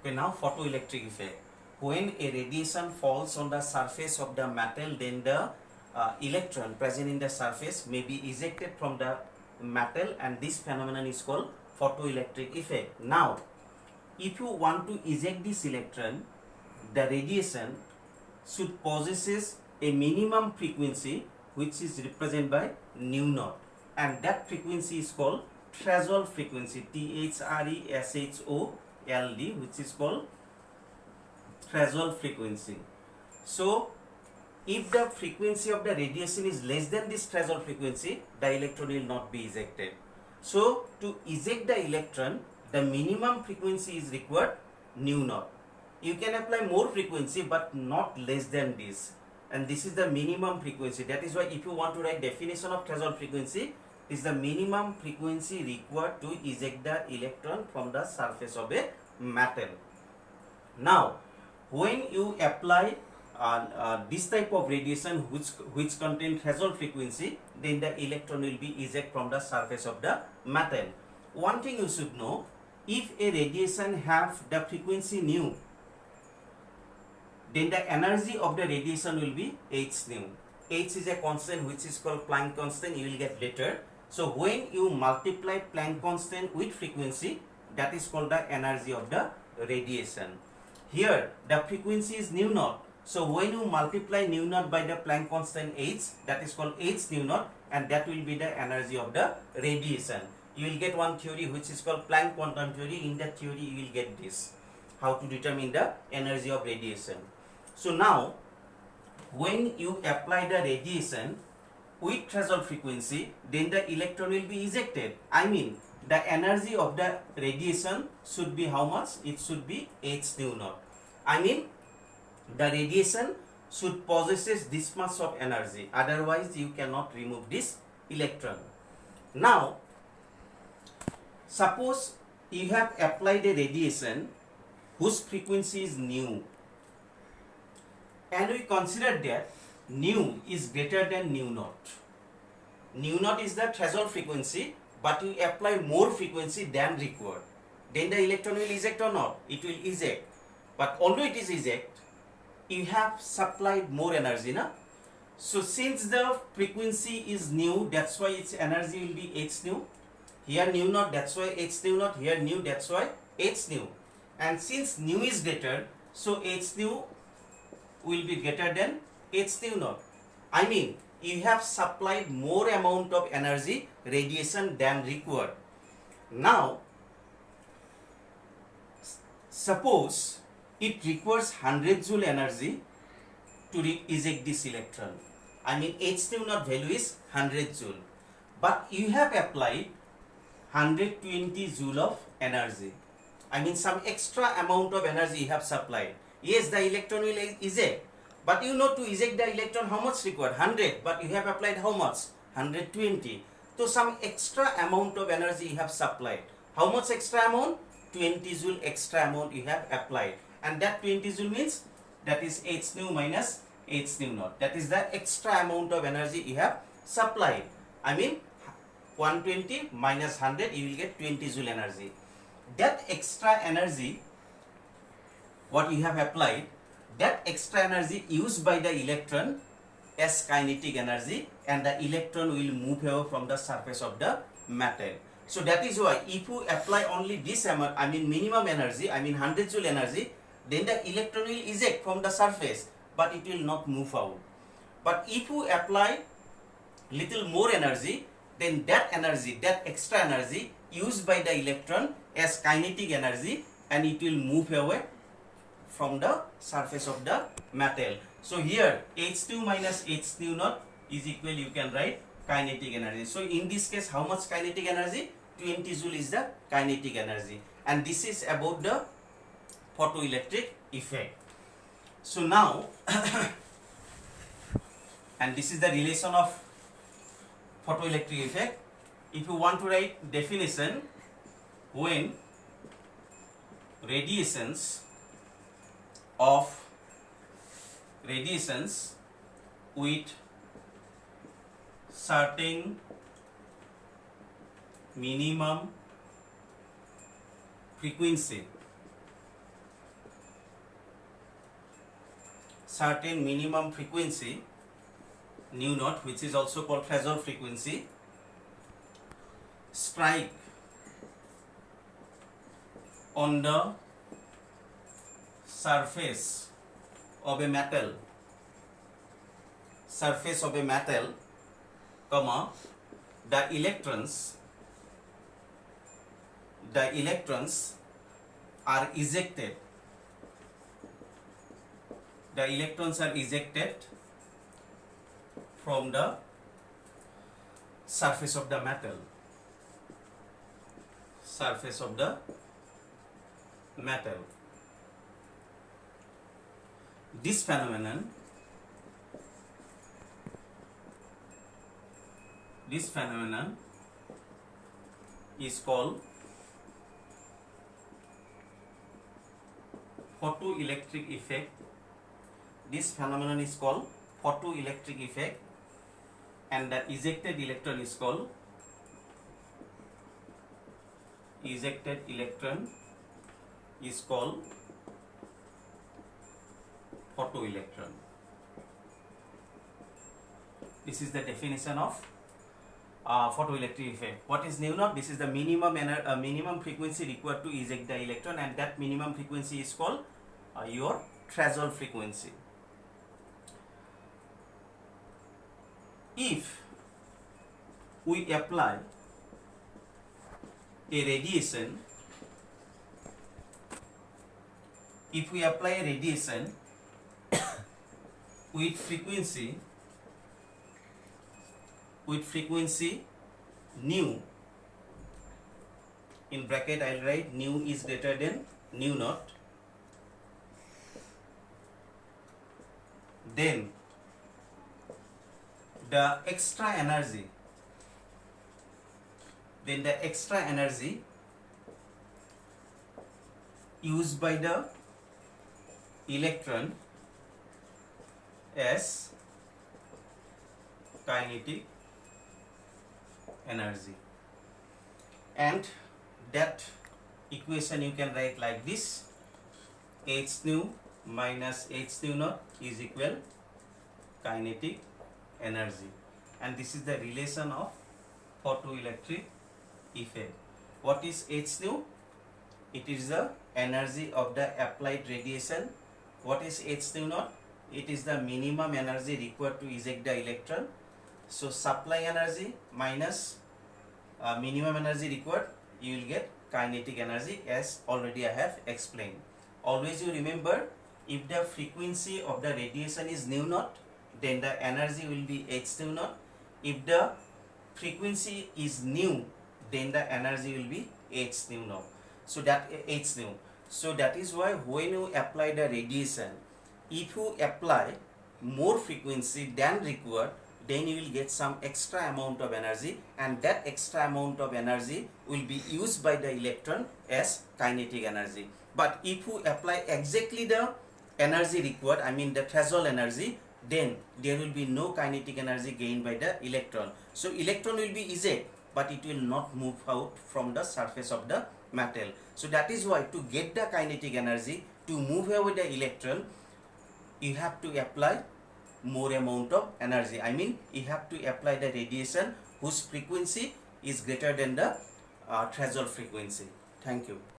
Okay, now photoelectric effect. When a radiation falls on the surface of the metal, then the electron present in the surface may be ejected from the metal, and this phenomenon is called photoelectric effect. Now, if you want to eject this electron, the radiation should possesses a minimum frequency which is represented by nu naught, and that frequency is called threshold frequency, THRESHOLD, which is called threshold frequency. So if the frequency of the radiation is less than this threshold frequency, the electron will not be ejected. So to eject the electron, the minimum frequency is required nu naught. You can apply more frequency but not less than this, and this is the minimum frequency. That is why if you want to write definition of threshold frequency, is the minimum frequency required to eject the electron from the surface of a metal. Now, when you apply this type of radiation which contain threshold frequency, then the electron will be ejected from the surface of the metal. One thing you should know, if a radiation have the frequency nu, then the energy of the radiation will be h nu. H is a constant which is called Planck constant, you will get later. So when you multiply Planck constant with frequency, that is called the energy of the radiation. Here the frequency is nu naught. So when you multiply nu naught by the Planck constant h, that is called h nu naught, and that will be the energy of the radiation. You will get one theory which is called Planck quantum theory. In that theory you will get this, how to determine the energy of radiation. So now when you apply the radiation with threshold frequency, then the electron will be ejected. I mean, the energy of the radiation should be how much? It should be h nu naught. I mean, the radiation should possesses this much of energy, otherwise you cannot remove this electron. Now, suppose you have applied a radiation whose frequency is nu, and we consider that nu is greater than nu naught. Nu naught is the threshold frequency, but you apply more frequency than required. Then the electron will eject or not? It will eject. But although it is eject, you have supplied more energy, na? So since the frequency is nu, that's why its energy will be h nu. Here nu naught, that's why h nu naught. Here nu, that's why h nu. And since nu is greater, so h nu will be greater than h nu naught. I mean, you have supplied more amount of energy radiation than required. Now, suppose it requires 100 joule energy to eject this electron. I mean, h nu naught value is 100 joule, but you have applied 120 joule of energy. I mean, some extra amount of energy you have supplied. Yes, the electron will eject, but you know, to eject the electron how much required? 100, but you have applied how much? 120. So some extra amount of energy you have supplied. How much extra amount? 20 joule extra amount you have applied, and that 20 joule means that is h nu minus h nu naught. That is the extra amount of energy you have supplied. I mean, 120 minus 100, you will get 20 joule energy. That extra energy what you have applied, that extra energy used by the electron as kinetic energy, and the electron will move away from the surface of the metal. So that is why if you apply only this amount, I mean minimum energy, I mean 100 joule energy, then the electron will eject from the surface, but it will not move out. But if you apply little more energy, then that energy, that extra energy used by the electron as kinetic energy, and it will move away from the surface of the metal. So here h nu minus h nu naught is equal, you can write kinetic energy. So in this case, how much kinetic energy? 20 joule is the kinetic energy, and this is about the photoelectric effect. So now and this is the relation of photoelectric effect. If you want to write definition, when radiations with certain minimum frequency certain minimum frequency nu naught, which is also called threshold frequency, strike on the surface of a metal, comma, the electrons are ejected. The electrons are ejected from the surface of the metal. This phenomenon is called photoelectric effect. This phenomenon is called photoelectric effect, and the ejected electron is called photoelectron. This is the definition of photoelectric effect. What is nu naught? This is the minimum frequency required to eject the electron, and that minimum frequency is called your threshold frequency. If we apply a radiation, with frequency nu, in bracket I will write nu is greater than nu naught, then the extra energy used by the electron as kinetic energy, and that equation you can write like this: h nu minus h nu naught is equal kinetic energy, and this is the relation of photoelectric effect. What is h nu? It is the energy of the applied radiation. What is h nu naught? It is the minimum energy required to eject the electron. So supply energy minus minimum energy required, you will get kinetic energy, as already I have explained. Always you remember, if the frequency of the radiation is nu naught, then the energy will be h nu naught. If the frequency is nu, then the energy will be h nu naught. So that h nu. So that is why when you apply the radiation, if you apply more frequency than required, then you will get some extra amount of energy, and that extra amount of energy will be used by the electron as kinetic energy. But if you apply exactly the energy required, I mean the threshold energy, then there will be no kinetic energy gained by the electron. So electron will be ejected, but it will not move out from the surface of the metal. So that is why, to get the kinetic energy, to move away the electron, you have to apply more amount of energy. I mean, you have to apply the radiation whose frequency is greater than the threshold frequency. Thank you.